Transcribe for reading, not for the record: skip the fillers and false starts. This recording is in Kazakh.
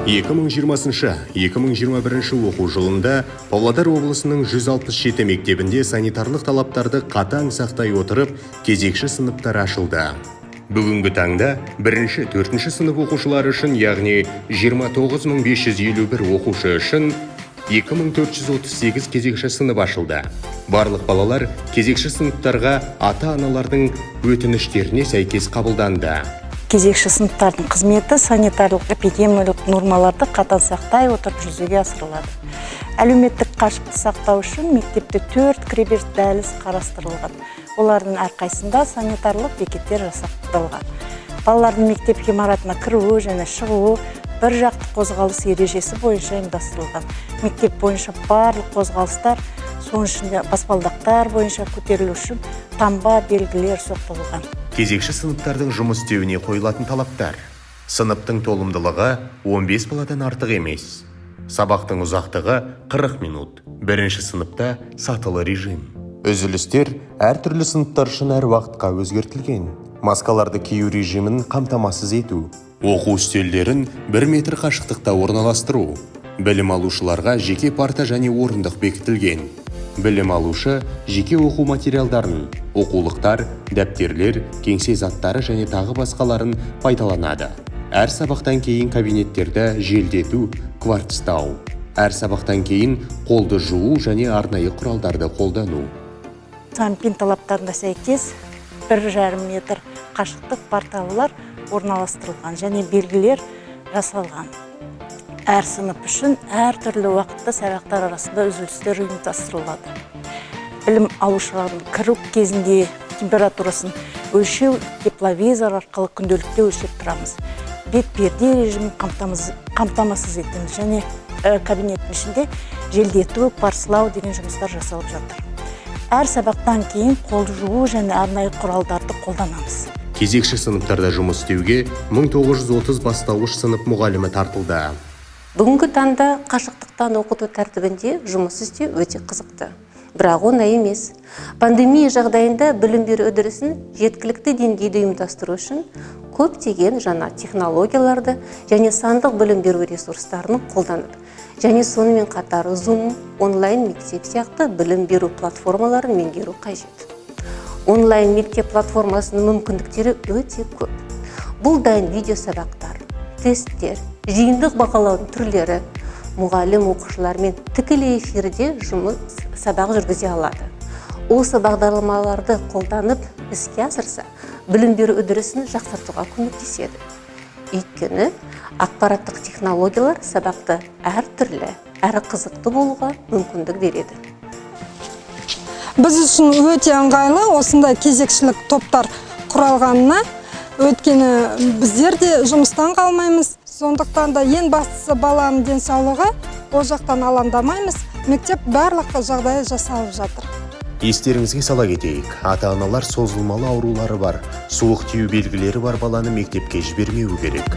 2020-2021 оқу жылында Павлодар облысының 167 мектебінде санитарлық талаптарды қатаң сақтай отырып, кезекші сыныптар ашылды. Бүгінгі таңда 1-4 сынып оқушылары үшін, яғни 29551 оқушы үшін 2438 кезекші сынып ашылды. Барлық балалар кезекші сыныптарға ата-аналардың өтініштеріне сәйкес қабылданды. Кезекші сыныптардың қызметі санитарлық эпидемиялық нормаларды қатаң сақтай отырып жүзеге асырылады. Әлеуметтік қашықтықты сақтау үшін мектепте 4 кіреберіс дәліз қарастырылған. Олардың әрқайсында санитарлық бекеттер жасақталған. Балалардың мектеп ғимаратына кіруі және шығуы бір жақты қозғалыс ережесі бойынша ұйымдастырылған. Мектеп бойынша барлық қозғалыстар, соның ішінде баспалдақтар бойынша көтерілу үшін таңба белгілер соқтырылған. Кезекші сыныптардың жұмыс істеуіне қойылатын талаптар. Сыныптың толымдылығы 15 баладан артық емес. Сабақтың ұзақтығы 40 минут. Бірінші сыныпта сатылы режим. Үзілістер әртүрлі сыныптар үшін әр уақытқа өзгертілген. Маскаларды кию режимін қамтамасыз ету. Оқу үстелдерін 1 метр қашықтықта орналастыру. Білім алушыларға жеке парта және орындық бекітілген. Білім алушы жеке оқу материалдарын, оқулықтар, дәптерлер, кеңсе заттары және тағы басқаларын пайдаланады. Әр сабақтан кейін кабинеттерді желдету, кварцтау. Әр сабақтан кейін қолды жуу және арнайы құралдарды қолдану. Карантин талаптарына сәйкес 1,5 метр қашықтық парталар орналастырылған және белгілер жасалған. Әр сынып үшін әр түрлі уақытта сабақтар арасында үзілістер ұйымдастырылады. Білім алушылардың кіру кезінде температурасын өлшеу тепловизор арқылы күнделікті өлшеп тұрамыз. Бетперде режимін қамтамасыз етеміз және кабинеттің ішінде желдету, парслау деген жұмыстар жасалып жатыр. Әр сабақтан кейін қол жуу және арнайы құралдарды қолданамыз. Кезекші сыныптарда жұмыс істеуге 1930 бастауыш сынып мұғалімі тартылды. Бүгінгі таңда қашықтықтан оқыту тәртібінде жұмыс істеу өте қызықты. Бірақ оңай емес. Пандемия жағдайында білім беру үдерісін жеткілікті деңгейде ұйымдастыру үшін көптеген жаңа технологияларды және сандық білім беру ресурстарын қолданып, және сонымен қатар Zoom, онлайн мектеп сияқты білім беру платформаларын меңгеру қажет. Онлайн мектеп платформасының мүмкіндіктері өте көп. Бұл дайын видео сабақтар, тесттер, жиынтық бағалаудың түрлері, мұғалім оқушылармен тікелей эфирде жұмыс сабақ жүргізе алады. Осы бағдарламаларды қолданып іске асырса, білім беру үдерісін жақсартуға көмектеседі. Өйткені ақпараттық технологиялар сабақты әртүрлі, әрі қызықты болуға мүмкіндік береді. Біз үшін өте ыңғайлы осындай кезекшілік топтар құралғанына, өйткені біздер де жұмыстан қалмаймыз. Сондықтан да ең бастысы баланың денсаулығы, ол жақтан алаңдамаймыз. Мектеп барлық жағдайы жасалып жатыр. Естеріңізге сала кетейік, ата-аналар созылмалы аурулары бар, суық тию белгілері бар баланы мектепке жібермеуі керек.